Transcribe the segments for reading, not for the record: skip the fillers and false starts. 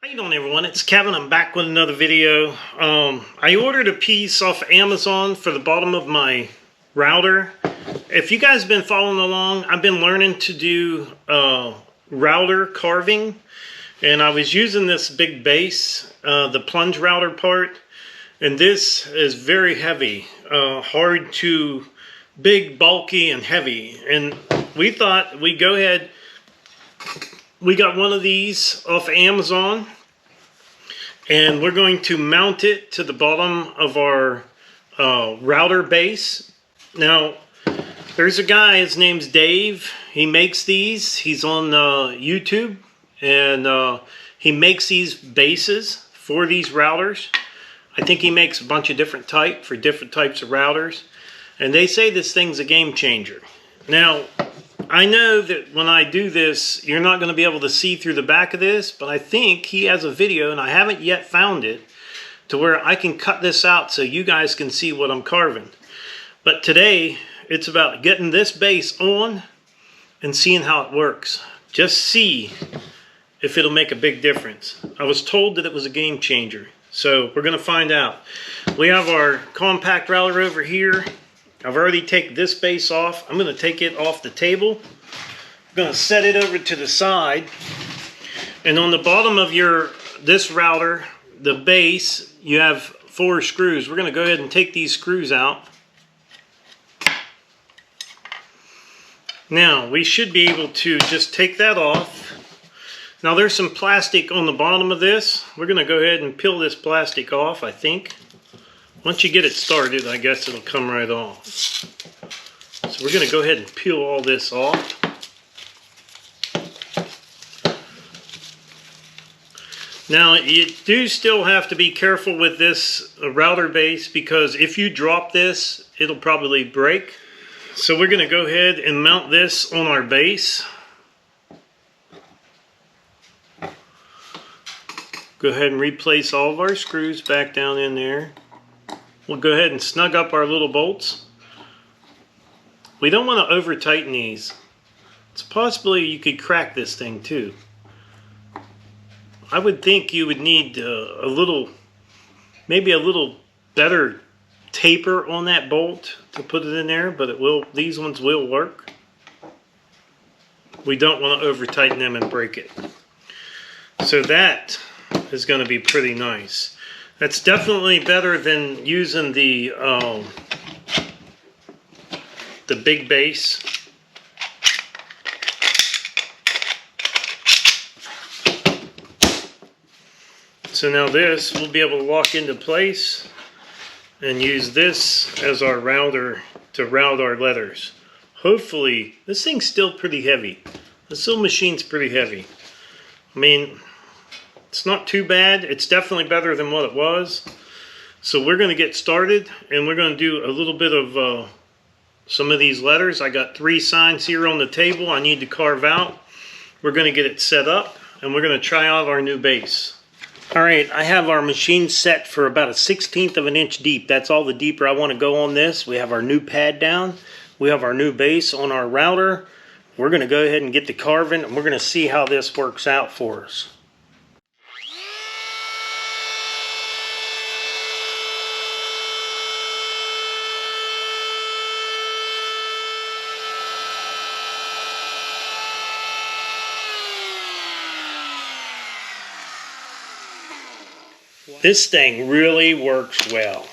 How you doing, everyone? It's Kevin. I'm back with another video. I ordered a piece off Amazon for the bottom of my router. If you guys have been following along, I've been learning to do router carving, and I was using this big base, the plunge router part, and this is very heavy, hard to, big, bulky, and heavy. And we thought we'd go ahead. We got one of these off Amazon, and we're going to mount it to the bottom of our router base. Now, there's a guy, his name's Dave. He makes these. He's on YouTube, and he makes these bases for these routers. I think he makes a bunch of different types for different types of routers, and they say this thing's a game changer. Now, I know that when I do this, you're not going to be able to see through the back of this, but I think he has a video, and I haven't yet found it, to where I can cut this out so you guys can see what I'm carving. But today, it's about getting this base on and seeing how it works. Just see if it'll make a big difference. I was told that it was a game changer, so we're going to find out. We have our compact router over here. I've already taken this base off. I'm going to take it off the table. I'm going to set it over to the side. And on the bottom of this router, the base, you have 4 screws. We're going to go ahead and take these screws out. Now, we should be able to just take that off. Now, there's some plastic on the bottom of this. We're going to go ahead and peel this plastic off, I think. Once you get it started, I guess it'll come right off. So we're going to go ahead and peel all this off. Now, you do still have to be careful with this router base, because if you drop this, it'll probably break. So we're going to go ahead and mount this on our base. Go ahead and replace all of our screws back down in there. We'll go ahead and snug up our little bolts. We don't want to over tighten these. It's possible you could crack this thing too. I would think you would need maybe a little better taper on that bolt to put it in there, but these ones will work. We don't want to over tighten them and break it. So that is going to be pretty nice. That's definitely better than using the big base. So now this, we'll be able to lock into place and use this as our router to route our letters. Hopefully, this thing's still pretty heavy. This little machine's pretty heavy. I mean, it's not too bad. It's definitely better than what it was. So we're going to get started, and we're going to do a little bit of some of these letters. I got 3 signs here on the table I need to carve out. We're going to get it set up, and we're going to try out our new base. Alright, I have our machine set for about 1/16 of an inch deep. That's all the deeper I want to go on this. We have our new pad down. We have our new base on our router. We're going to go ahead and get the carving, and we're going to see how this works out for us. This thing really works well.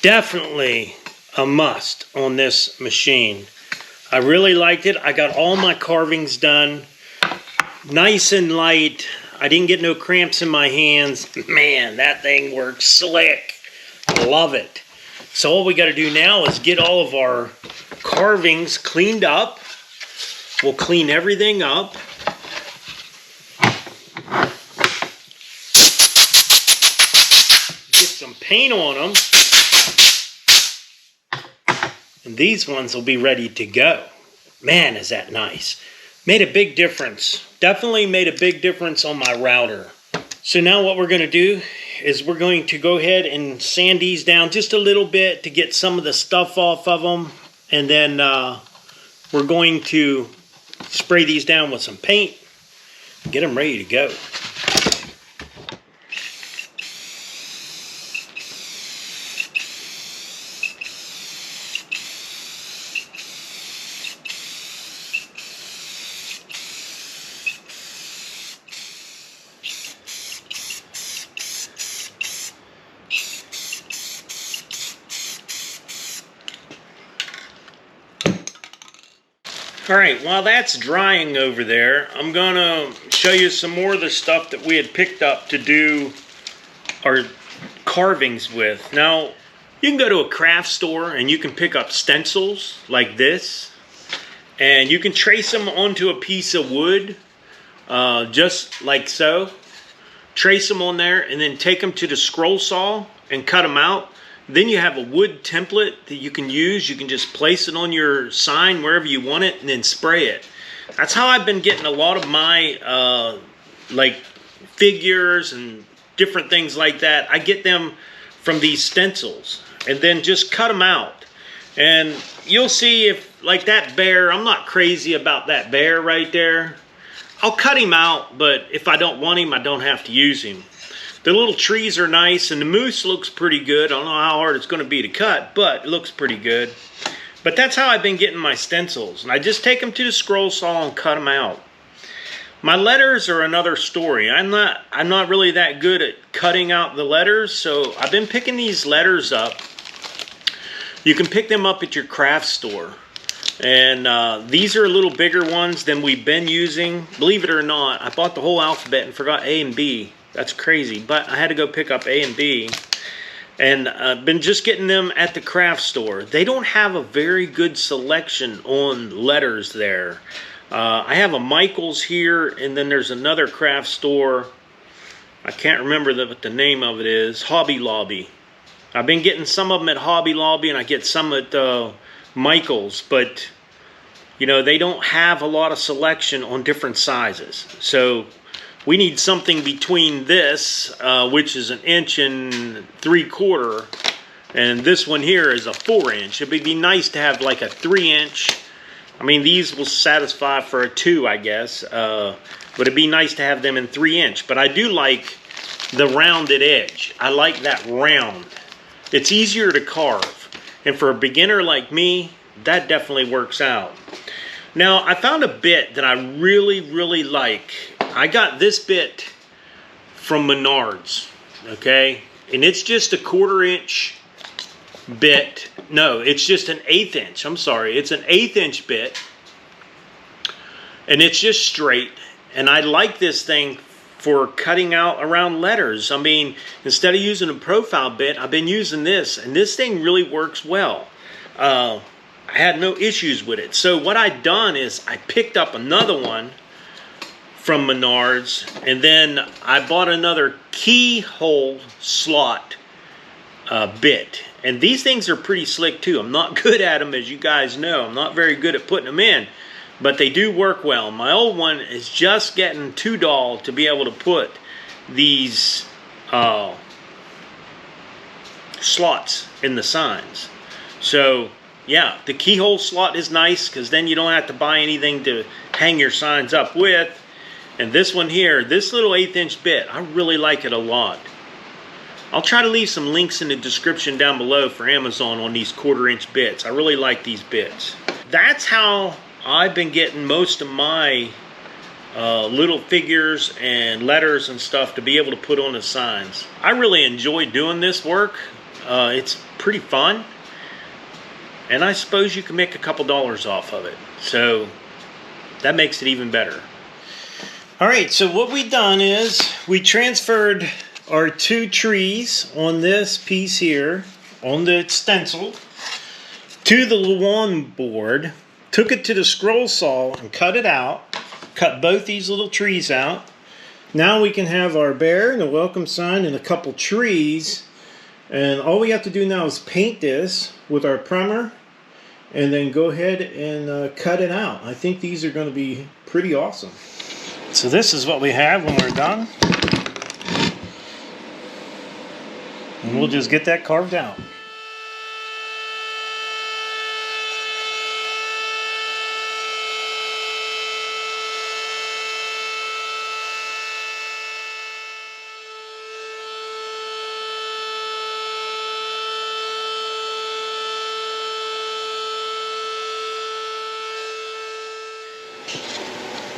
Definitely a must on this machine. I really liked it. I got all my carvings done. Nice and light. I didn't get no cramps in my hands. Man, that thing works slick. Love it. So all we got to do now is get all of our carvings cleaned up. We'll clean everything up. Some paint on them, and these ones will be ready to go. Man, is that nice. Made a big difference. Definitely made a big difference on my router. So now what we're going to do is we're going to go ahead and sand these down just a little bit to get some of the stuff off of them, and then we're going to spray these down with some paint get them ready to go. Alright, while that's drying over there, I'm going to show you some more of the stuff that we had picked up to do our carvings with. Now, you can go to a craft store and you can pick up stencils like this. And you can trace them onto a piece of wood, just like so. Trace them on there and then take them to the scroll saw and cut them out. Then you have a wood template that you can use. You can just place it on your sign wherever you want it and then spray it. That's how I've been getting a lot of my like figures and different things like that. I get them from these stencils and then just cut them out. And you'll see if, like that bear, I'm not crazy about that bear right there. I'll cut him out, but if I don't want him, I don't have to use him. The little trees are nice, and the moose looks pretty good. I don't know how hard it's going to be to cut, but it looks pretty good. But that's how I've been getting my stencils. And I just take them to the scroll saw and cut them out. My letters are another story. I'm not really that good at cutting out the letters, so I've been picking these letters up. You can pick them up at your craft store. And these are a little bigger ones than we've been using. Believe it or not, I bought the whole alphabet and forgot A and B. That's crazy, but I had to go pick up A and B. And I've been just getting them at the craft store. They don't have a very good selection on letters there. I have a Michael's here, and then there's another craft store. I can't remember what the name of it is. Hobby Lobby. I've been getting some of them at Hobby Lobby, and I get some at Michael's. But, you know, they don't have a lot of selection on different sizes. So we need something between this, which is 1 3/4 inches, and this one here is a 4-inch. It would be nice to have like a 3-inch. I mean, these will satisfy for a 2, I guess. But it'd be nice to have them in 3-inch. But I do like the rounded edge. I like that round. It's easier to carve. And for a beginner like me, that definitely works out. Now, I found a bit that I really, really like. I got this bit from Menards, okay? And it's just a 1/4 inch bit. No, it's just an 1/8 inch. I'm sorry. It's an 1/8 inch bit. And it's just straight. And I like this thing for cutting out around letters. I mean, instead of using a profile bit, I've been using this. And this thing really works well. I had no issues with it. So what I've done is I picked up another one from Menards, and then I bought another Keyhole slot bit. And these things are pretty slick too. I'm not good at them, as you guys know. I'm not very good at putting them in, but they do work well. My old one is just getting too dull to be able to put these slots in the signs. So yeah, the Keyhole slot is nice because then you don't have to buy anything to hang your signs up with. And this one here, this little 1/8 inch bit, I really like it a lot. I'll try to leave some links in the description down below for Amazon on these 1/4 inch bits. I really like these bits. That's how I've been getting most of my little figures and letters and stuff to be able to put on the signs. I really enjoy doing this work. It's pretty fun. And I suppose you can make a couple dollars off of it. So that makes it even better. Alright, so what we done is we transferred our 2 trees on this piece here, on the stencil, to the lawn board, took it to the scroll saw and cut it out, cut both these little trees out. Now we can have our bear and a welcome sign and a couple trees, and all we have to do now is paint this with our primer and then go ahead and cut it out. I think these are going to be pretty awesome. So this is what we have when we're done. And we'll just get that carved out.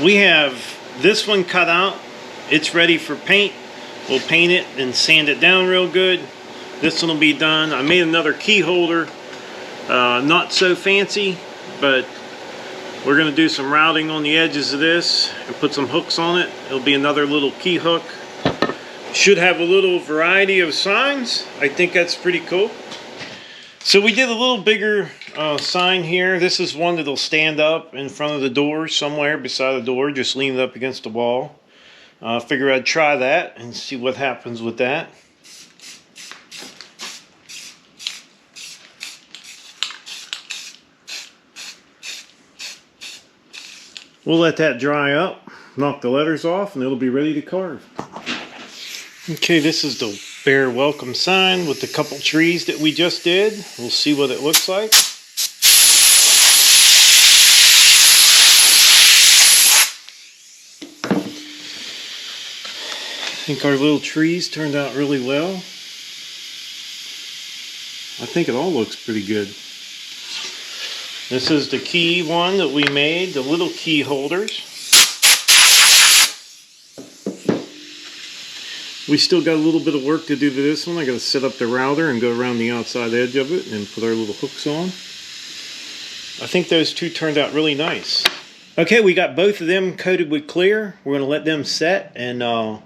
We have this one cut out. It's ready for paint. We'll paint it and sand it down real good. This one will be done. I made another key holder. Not so fancy, but we're going to do some routing on the edges of this and put some hooks on it. It'll be another little key hook. Should have a little variety of signs. I think that's pretty cool. So we did a little bigger sign here. This is one that'll stand up in front of the door somewhere beside the door. Just lean it up against the wall. Figure I'd try that and see what happens with that. We'll let that dry up, knock the letters off, and it'll be ready to carve. Okay, this is the Bear Welcome sign with the couple trees that we just did. We'll see what it looks like. I think our little trees turned out really well. I think it all looks pretty good. This is the key one that we made, the little key holders. We still got a little bit of work to do to this one. I got to set up the router and go around the outside edge of it and put our little hooks on. I think those two turned out really nice. Okay, we got both of them coated with clear. We're going to let them set and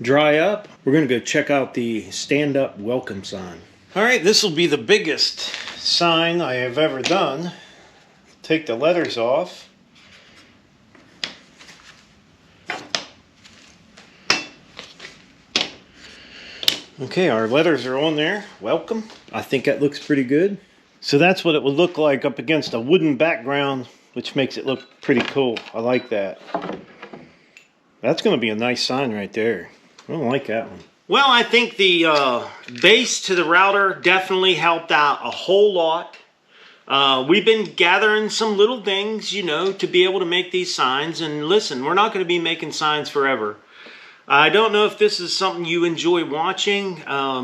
dry up. We're going to go check out the stand-up welcome sign. Alright, this will be the biggest sign I have ever done. Take the letters off. Okay, our letters are on there. Welcome. I think that looks pretty good. So that's what it would look like up against a wooden background, which makes it look pretty cool. I like that. That's going to be a nice sign right there. I don't like that one. Well, I think the base to the router definitely helped out a whole lot. We've been gathering some little things, you know, to be able to make these signs. And listen, we're not going to be making signs forever. I don't know if this is something you enjoy watching,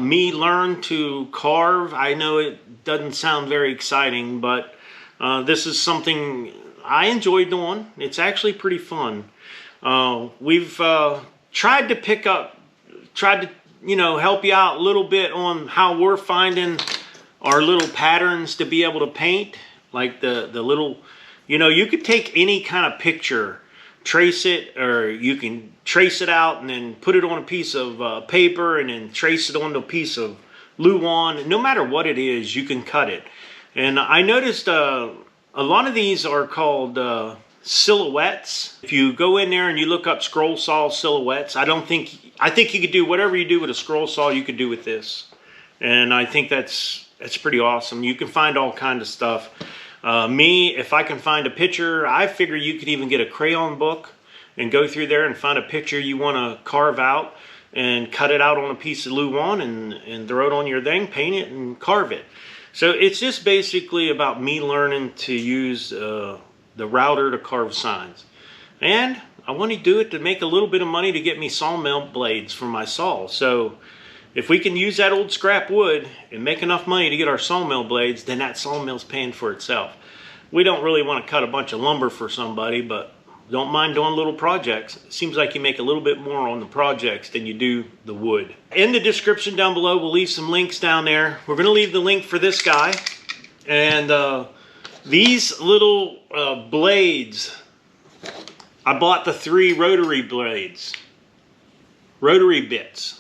me learn to carve. I know it doesn't sound very exciting, but this is something I enjoy doing. It's actually pretty fun. We've tried to you know, help you out a little bit on how we're finding our little patterns to be able to paint. Like the little, you know, you could take any kind of picture, trace it, or you can trace it out and then put it on a piece of paper and then trace it onto a piece of Luan. No matter what it is, you can cut it. And I noticed a lot of these are called silhouettes. If you go in there and you look up scroll saw silhouettes, I think you could do whatever you do with a scroll saw, you could do with this. And I think that's pretty awesome. You can find all kinds of stuff. If I can find a picture, I figure you could even get a crayon book and go through there and find a picture you want to carve out and cut it out on a piece of Luan and throw it on your thing, paint it, and carve it. So it's just basically about me learning to use the router to carve signs. And I want to do it to make a little bit of money to get me sawmill blades for my saw. So if we can use that old scrap wood and make enough money to get our sawmill blades, then that sawmill's paying for itself. We don't really want to cut a bunch of lumber for somebody, but don't mind doing little projects. It seems like you make a little bit more on the projects than you do the wood. In the description down below, we'll leave some links down there. We're going to leave the link for this guy. And these little blades, I bought the 3 rotary blades, rotary bits.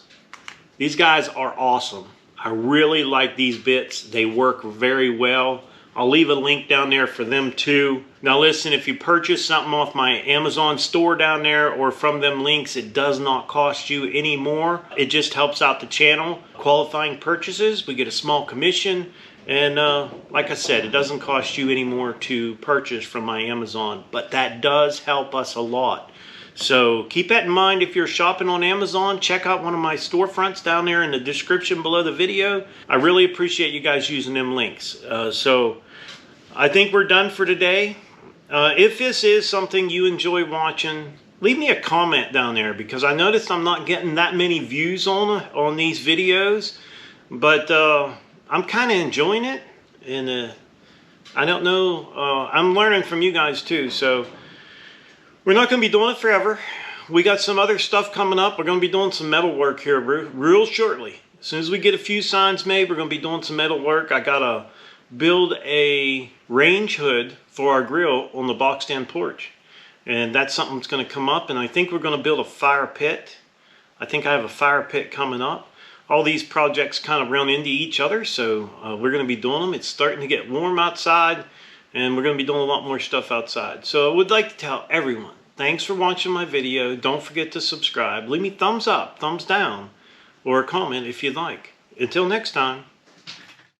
These guys are awesome. I really like these bits. They work very well. I'll leave a link down there for them too. Now listen, if you purchase something off my Amazon store down there or from them links, it does not cost you any more. It just helps out the channel. Qualifying purchases, we get a small commission. And like I said, it doesn't cost you any more to purchase from my Amazon, but that does help us a lot. So keep that in mind if you're shopping on Amazon. Check out one of my storefronts down there in the description below the video. I really appreciate you guys using them links. So I think we're done for today. If this is something you enjoy watching, leave me a comment down there, because I noticed I'm not getting that many views on these videos. But I'm kind of enjoying it. And I don't know, I'm learning from you guys too. So We're not going to be doing it forever. We got some other stuff coming up. We're going to be doing some metal work here real shortly. As soon as we get a few signs made, we're going to be doing some metal work. I got to build a range hood for our grill on the box stand porch. And that's something that's going to come up. And I think we're going to build a fire pit. I think I have a fire pit coming up. All these projects kind of run into each other, so we're going to be doing them. It's starting to get warm outside, and we're going to be doing a lot more stuff outside. So I would like to tell everyone, thanks for watching my video. Don't forget to subscribe. Leave me thumbs up, thumbs down, or a comment if you'd like. Until next time.